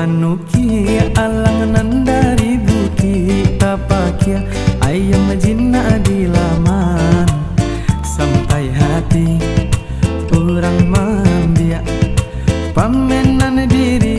Anuki alangan dari buki tapakia ayam jinna di laman sampai hati orang mambia pamenan diri